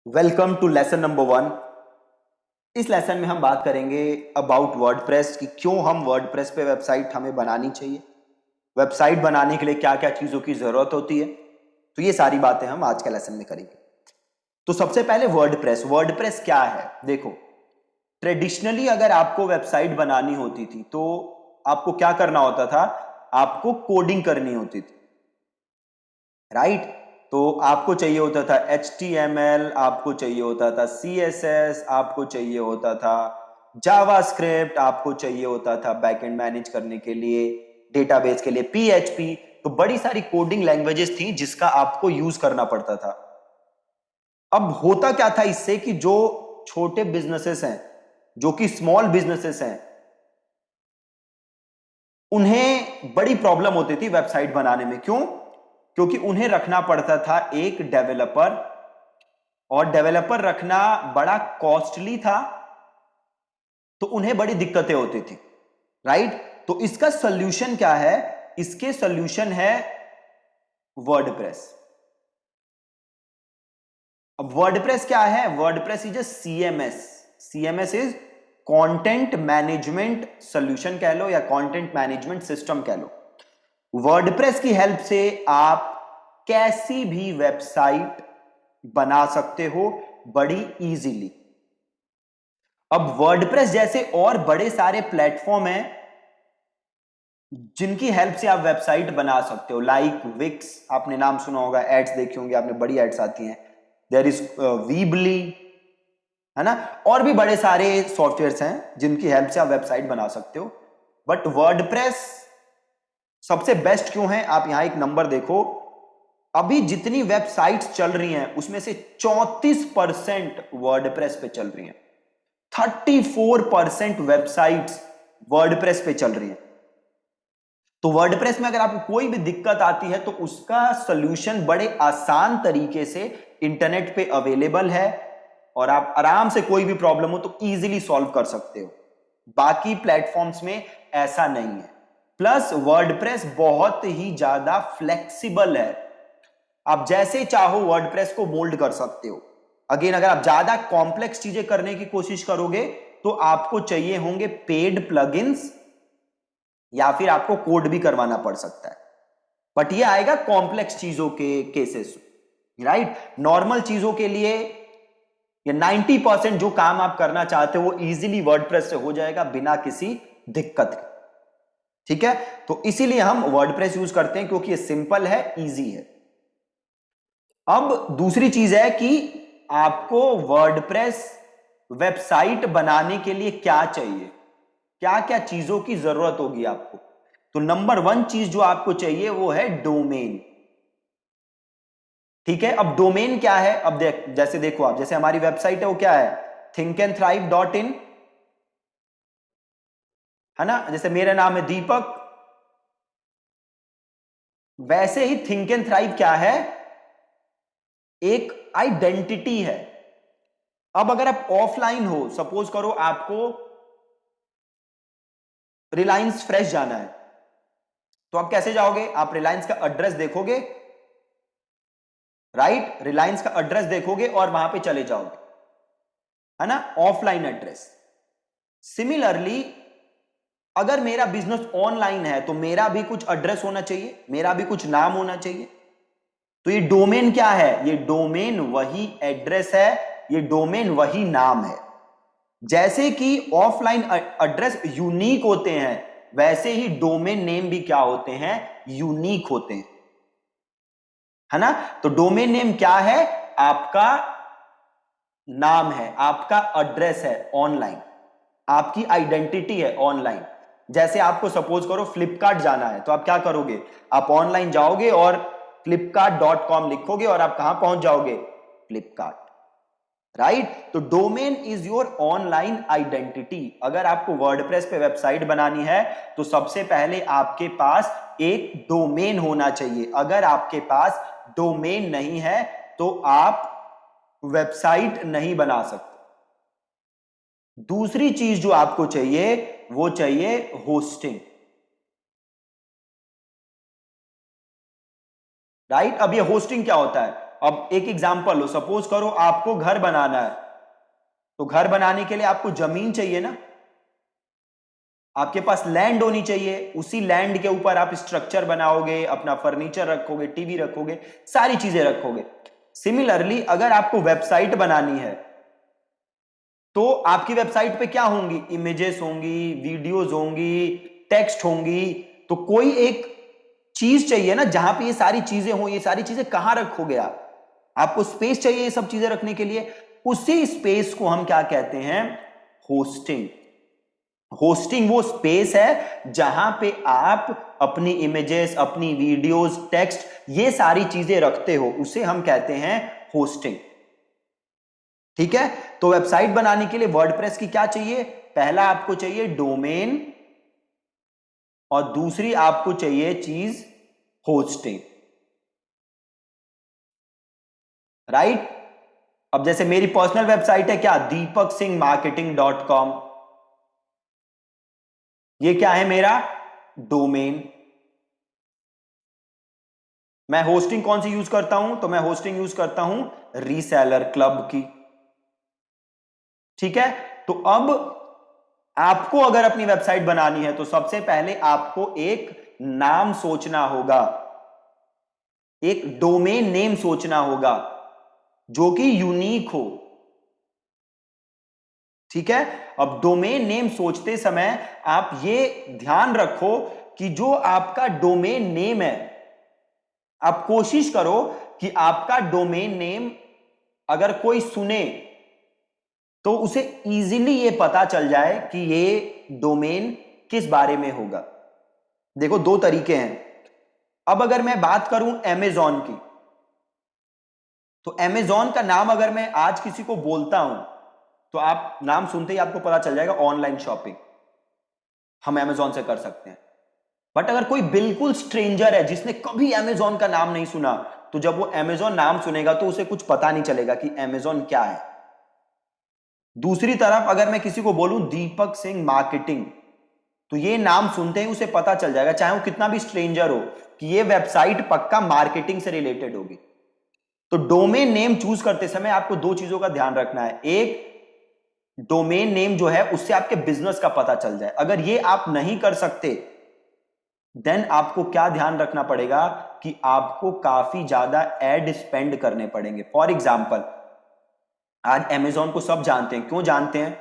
Welcome to lesson number 1। इस lesson में हम बात करेंगे अबाउट वर्डप्रेस कि क्यों हम वर्डप्रेस पे वेबसाइट हमें बनानी चाहिए, वेबसाइट बनाने के लिए क्या क्या चीज़ों की ज़रूरत होती है। तो ये सारी बातें हम आज के लेसन में करेंगे। तो सबसे पहले वर्डप्रेस, वर्डप्रेस क्या है? देखो, ट्रेडिशनली अगर आपको वेबसाइट बनानी होती थी तो आपको क्या करना होता था? आपको कोडिंग करनी होती थी, राइट? तो आपको चाहिए होता था HTML, आपको चाहिए होता था CSS, आपको चाहिए होता था जावास्क्रिप्ट, आपको चाहिए होता था बैकएंड मैनेज करने के लिए, डेटाबेस के लिए PHP। तो बड़ी सारी कोडिंग लैंग्वेजेस थी जिसका आपको यूज करना पड़ता था। अब होता क्या था इससे कि जो छोटे बिजनेसेस हैं, जो कि स्मॉल बिजनेसेस हैं, उन्हें बड़ी प्रॉब्लम होती थी वेबसाइट बनाने में। क्यों? क्योंकि उन्हें रखना पड़ता था एक डेवलपर, और डेवलपर रखना बड़ा कॉस्टली था, तो उन्हें बड़ी दिक्कतें होती थी, राइट? तो इसका सॉल्यूशन क्या है? इसके सॉल्यूशन है वर्डप्रेस। अब वर्डप्रेस क्या है? WordPress is a CMS। CMS is content management solution कह लो, या कंटेंट मैनेजमेंट सिस्टम कह लो। वर्डप्रेस की हेल्प से आप कैसी भी वेबसाइट बना सकते हो बड़ी इजीली। अब वर्डप्रेस जैसे और बड़े सारे प्लेटफॉर्म हैं जिनकी हेल्प से आप वेबसाइट बना सकते हो, लाइक विक्स, आपने नाम सुना होगा, एड्स देखी होंगी आपने, बड़ी एड्स आती हैं। देयर इज वीबली, है ना? और भी बड़े सारे सॉफ्टवेयर्स हैं जिनकी हेल्प से आप वेबसाइट बना सकते हो। बट वर्डप्रेस सबसे बेस्ट क्यों है? आप यहां एक नंबर देखो, अभी जितनी वेबसाइट्स चल रही हैं उसमें से 34% वर्डप्रेस पे चल रही हैं। 34% वेबसाइट्स वर्डप्रेस पे चल रही हैं। तो वर्डप्रेस में अगर आपको कोई भी दिक्कत आती है तो उसका सॉल्यूशन बड़े आसान तरीके से इंटरनेट पे अवेलेबल है, और आप आराम से कोई भी प्रॉब्लम हो तो इजीली सॉल्व कर सकते हो। बाकी प्लेटफॉर्म्स में ऐसा नहीं है। प्लस वर्डप्रेस बहुत ही ज्यादा फ्लेक्सिबल है, आप जैसे चाहो वर्डप्रेस को मोल्ड कर सकते हो। अगेन, अगर आप ज्यादा कॉम्प्लेक्स चीजें करने की कोशिश करोगे तो आपको चाहिए होंगे पेड प्लगइन्स, या फिर आपको कोड भी करवाना पड़ सकता है। बट ये आएगा कॉम्प्लेक्स चीजों के केसेस, राइट? नॉर्मल चीजों के लिए ये 90% जो काम आप करना चाहते हो वो इजीली वर्डप्रेस से हो जाएगा बिना किसी दिक्कत के। ठीक है? तो इसीलिए हम वर्डप्रेस यूज करते हैं, क्योंकि ये सिंपल है, इजी है। अब दूसरी चीज है कि आपको वर्डप्रेस वेबसाइट बनाने के लिए क्या चाहिए, क्या क्या चीजों की जरूरत होगी आपको। तो नंबर 1 चीज जो आपको चाहिए वो है डोमेन। ठीक है? अब डोमेन क्या है? अब जैसे देखो, आप जैसे हमारी वेबसाइट है वो क्या है? thinkandthrive.in, है ना? जैसे मेरा नाम है दीपक, वैसे ही थिंक एंड थ्राइव क्या है? एक आइडेंटिटी है। अब अगर आप ऑफलाइन हो, सपोज करो आपको रिलायंस फ्रेश जाना है, तो आप कैसे जाओगे? आप रिलायंस का एड्रेस देखोगे, राइट? रिलायंस का एड्रेस देखोगे और वहां पे चले जाओगे, है ना? Offline address. सिमिलरली अगर मेरा बिजनेस ऑनलाइन है तो मेरा भी कुछ एड्रेस होना चाहिए, मेरा भी कुछ नाम होना चाहिए। तो ये डोमेन क्या है? ये डोमेन वही एड्रेस है, ये डोमेन वही नाम है। जैसे कि ऑफलाइन एड्रेस यूनिक होते हैं, वैसे ही डोमेन नेम भी क्या होते हैं? यूनिक होते हैं, है ना? तो डोमेन नेम क्या है? आपका नाम है, आपका एड्रेस है ऑनलाइन, आपकी आइडेंटिटी है ऑनलाइन। जैसे आपको सपोज करो फ्लिपकार्ट जाना है, तो आप क्या करोगे? आप ऑनलाइन जाओगे और flipkart.com लिखोगे और आप कहां पहुंच जाओगे? फ्लिपकार्ट, राइट? तो domain is your online identity. अगर आपको वर्डप्रेस पे वेबसाइट बनानी है तो सबसे पहले आपके पास एक डोमेन होना चाहिए। अगर आपके पास डोमेन नहीं है तो आप वेबसाइट नहीं बना सकते। दूसरी चीज जो आपको चाहिए वो चाहिए होस्टिंग, राइट? अब ये होस्टिंग क्या होता है? अब एक एग्जांपल लो, सपोज करो आपको घर बनाना है, तो घर बनाने के लिए आपको जमीन चाहिए ना, आपके पास लैंड होनी चाहिए, उसी लैंड के ऊपर आप स्ट्रक्चर बनाओगे, अपना फर्नीचर रखोगे, टीवी रखोगे, सारी चीजें रखोगे। सिमिलरली अगर आपको वेबसाइट बनानी है तो आपकी वेबसाइट पे क्या होंगी, इमेजेस होंगी, वीडियोस होंगी, टेक्स्ट होंगी, तो कोई एक चीज चाहिए ना जहां पे ये सारी चीजें हो। ये सारी चीजें कहां रखोगे आप, आपको स्पेस चाहिए ये सब चीजें रखने के लिए, उसी स्पेस को हम क्या कहते हैं, होस्टिंग। होस्टिंग वो स्पेस है जहां पे आप अपनी इमेजेस, अपनी वीडियोस, टेक्स्ट, ये सारी चीजें रखते हो, उसे हम कहते हैं होस्टिंग। ठीक है, तो वेबसाइट बनाने के लिए वर्डप्रेस की क्या चाहिए, पहला आपको चाहिए डोमेन और दूसरी आपको चाहिए चीज होस्टिंग, राइट। अब जैसे मेरी पर्सनल वेबसाइट है क्या, deepaksinghmarketing.com, ये क्या है मेरा डोमेन। मैं होस्टिंग कौन सी यूज करता हूं, तो मैं होस्टिंग यूज करता हूं रीसेलर क्लब की। ठीक है, तो अब आपको अगर अपनी वेबसाइट बनानी है तो सबसे पहले आपको एक नाम सोचना होगा, एक डोमेन नेम सोचना होगा जो कि यूनिक हो। ठीक है, अब डोमेन नेम सोचते समय आप ये ध्यान रखो कि जो आपका डोमेन नेम है, आप कोशिश करो कि आपका डोमेन नेम अगर कोई सुने तो उसे इजीली ये पता चल जाए कि ये डोमेन किस बारे में होगा। देखो दो तरीके हैं। अब अगर मैं बात करूं अमेजॉन की, तो अमेजॉन का नाम अगर मैं आज किसी को बोलता हूं तो आप नाम सुनते ही आपको पता चल जाएगा ऑनलाइन शॉपिंग, हम अमेजॉन से कर सकते हैं। बट अगर कोई बिल्कुल स्ट्रेंजर है जिसने कभी अमेजॉन का नाम नहीं सुना, तो जब वो अमेजॉन नाम सुनेगा तो उसे कुछ पता नहीं चलेगा कि अमेजॉन क्या है। दूसरी तरफ अगर मैं किसी को बोलूं दीपक सिंह मार्केटिंग, तो ये नाम सुनते ही उसे पता चल जाएगा, चाहे वो कितना भी स्ट्रेंजर हो, कि ये वेबसाइट पक्का मार्केटिंग से रिलेटेड होगी। तो डोमेन नेम चूज करते समय आपको दो चीजों का ध्यान रखना है। एक, डोमेन नेम जो है उससे आपके बिजनेस का पता चल जाए। अगर ये आप नहीं कर सकते, देन आपको क्या ध्यान रखना पड़ेगा कि आपको काफी ज्यादा एड स्पेंड करने पड़ेंगे। फॉर एग्जाम्पल, आज अमेजॉन को सब जानते हैं, क्यों जानते हैं,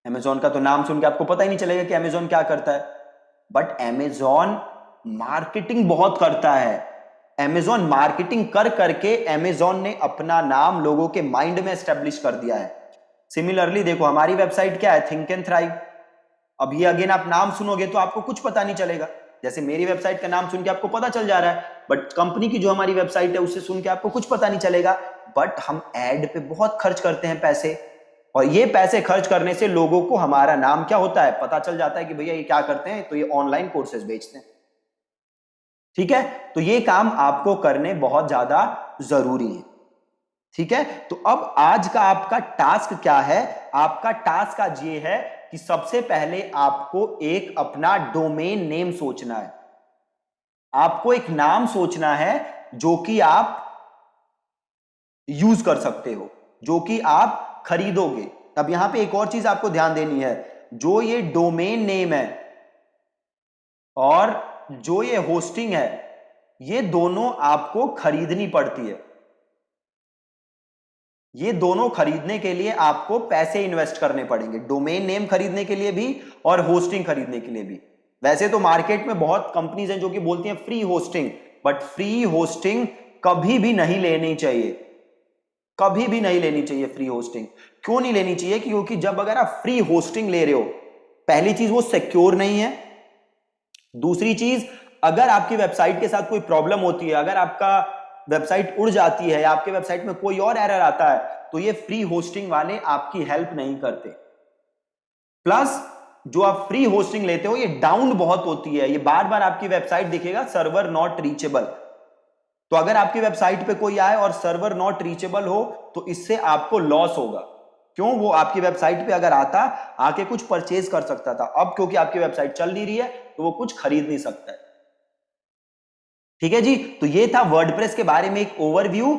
अमेजॉन का तो नाम सुन के आपको पता ही नहीं चलेगा कि अमेजॉन क्या करता है, बट अमेजॉन मार्केटिंग बहुत करता है। अमेजॉन मार्केटिंग कर करके अमेजॉन ने अपना नाम लोगों के माइंड में एस्टेब्लिश कर दिया है। सिमिलरली देखो हमारी वेबसाइट क्या है, थिंक एंड थ्राइव। अब ये अगेन आप नाम सुनोगे तो आपको कुछ पता नहीं चलेगा, जैसे मेरी वेबसाइट का नाम सुन के आपको पता चल जा रहा है, बट कंपनी की जो हमारी वेबसाइट है उससे सुन के आपको कुछ पता नहीं चलेगा। बट हम एड पे बहुत खर्च करते हैं पैसे, और ये पैसे खर्च करने से लोगों को हमारा नाम क्या होता है पता चल जाता है कि भैया ये क्या करते हैं, तो ये ऑनलाइन कोर्सेज बेचते हैं। ठीक है, तो ये काम आपको करने बहुत ज्यादा जरूरी है। ठीक है, तो अब आज का आपका टास्क क्या है, आपका टास्क आज ये है कि सबसे पहले आपको एक अपना डोमेन नेम सोचना है। आपको एक नाम सोचना है जो कि आप यूज कर सकते हो, जो कि आप खरीदोगे। अब यहां पे एक और चीज आपको ध्यान देनी है, जो ये डोमेन नेम है और जो ये होस्टिंग है, ये दोनों आपको खरीदनी पड़ती है। ये दोनों खरीदने के लिए आपको पैसे इन्वेस्ट करने पड़ेंगे, डोमेन नेम खरीदने के लिए भी और होस्टिंग खरीदने के लिए भी। वैसे तो मार्केट में बहुत कंपनीज हैं जो कि बोलती हैं free hosting, but free hosting कभी भी नहीं लेनी चाहिए, कभी भी नहीं लेनी चाहिए फ्री होस्टिंग। क्यों नहीं लेनी चाहिए, क्योंकि जब अगर आप फ्री होस्टिंग ले रहे हो, पहली चीज वो सिक्योर नहीं है, दूसरी चीज अगर आपकी वेबसाइट के साथ कोई प्रॉब्लम होती है, अगर आपका वेबसाइट उड़ जाती है या आपके वेबसाइट में कोई और एरर आता है, तो ये फ्री होस्टिंग वाले आपकी हेल्प नहीं करते। प्लस जो आप फ्री होस्टिंग लेते हो ये डाउन बहुत होती है, ये बार बार आपकी वेबसाइट दिखेगा सर्वर नॉट रीचेबल। तो अगर आपकी वेबसाइट पे कोई आए और सर्वर नॉट रीचेबल हो तो इससे आपको लॉस होगा। क्यों, वो आपकी वेबसाइट पे अगर आता आके कुछ परचेज कर सकता था, अब क्योंकि आपकी वेबसाइट चल नहीं रही है तो वो कुछ खरीद नहीं सकता है। ठीक है जी, तो ये था वर्डप्रेस के बारे में एक ओवरव्यू।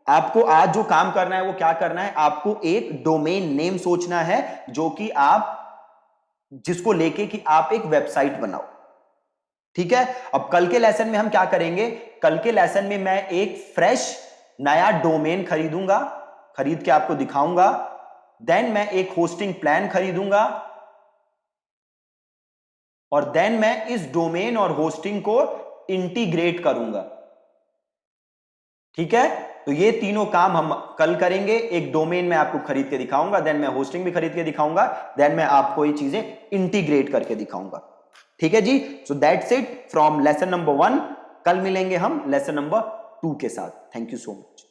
आपको आज जो काम करना है वो क्या करना है, आपको एक डोमेन नेम सोचना है जो कि आप जिसको लेके कि आप एक वेबसाइट बनाओ। ठीक है, अब कल के लेसन में हम क्या करेंगे, कल के लेसन में मैं एक फ्रेश नया डोमेन खरीदूंगा, खरीद के आपको दिखाऊंगा। देन मैं एक होस्टिंग प्लान खरीदूंगा और देन मैं इस डोमेन और होस्टिंग को इंटीग्रेट करूंगा। ठीक है, तो ये तीनों काम हम कल करेंगे। एक डोमेन में आपको खरीद के दिखाऊंगा, देन मैं होस्टिंग भी खरीद के दिखाऊंगा, देन मैं आपको ये चीजें इंटीग्रेट करके दिखाऊंगा। ठीक है जी, so that's it from lesson number 1। कल मिलेंगे हम लेसन नंबर 2 के साथ। Thank you so much.